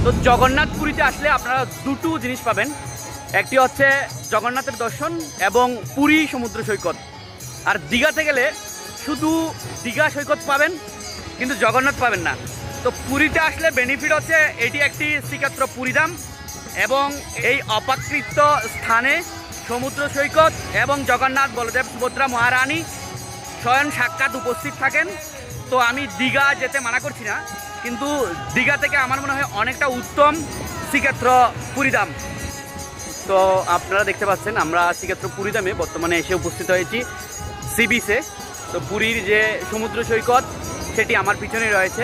তো জগন্নাথ পুরীতে আসলে আপনারা দুটো জিনিস পাবেন, একটি হচ্ছে জগন্নাথের দর্শন এবং পুরী সমুদ্র সৈকত। আর দীঘাতে গেলে শুধু দীঘা সৈকত পাবেন কিন্তু জগন্নাথ পাবেন না। তো পুরীতে আসলে বেনিফিট হচ্ছে এটি একটি শ্রীক্ষেত্র পুরীধাম এবং এই অপাকৃত স্থানে সমুদ্র সৈকত এবং জগন্নাথ বলদেব সুভদ্রা মহারানী স্বয়ং সাক্ষাৎ উপস্থিত থাকেন। তো আমি দীঘা যেতে মানা করছি না, কিন্তু দীঘা থেকে আমার মনে হয় অনেকটা উত্তম শ্রীক্ষেত্র পুরীধাম। তো আপনারা দেখতে পাচ্ছেন আমরা শ্রীক্ষেত্র পুরীধামে বর্তমানে এসে উপস্থিত হয়েছি সি বিচে। তো পুরীর যে সমুদ্র সৈকত সেটি আমার পিছনেই রয়েছে।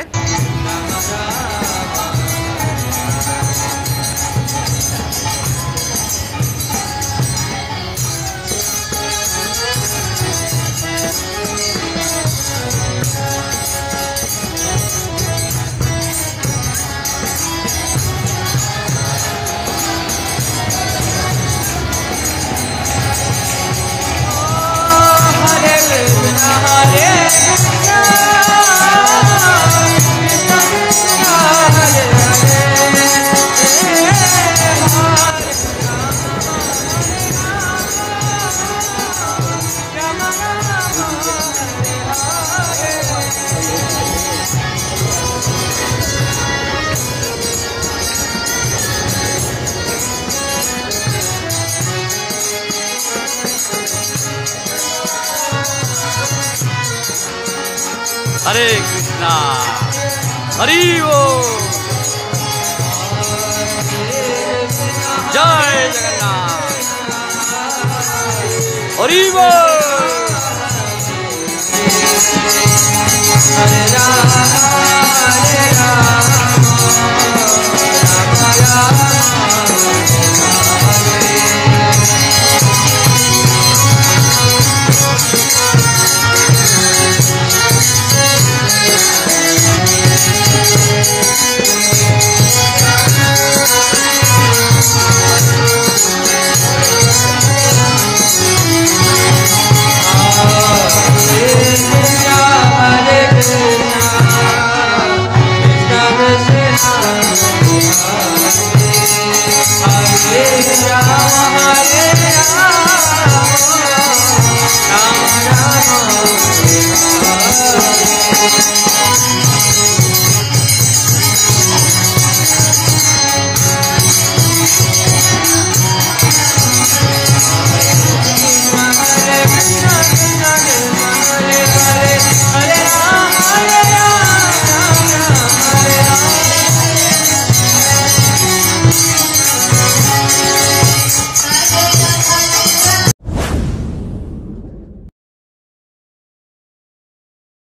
हरे कृष्णा हरि बोल जय जगन्नाथ हरि बोल।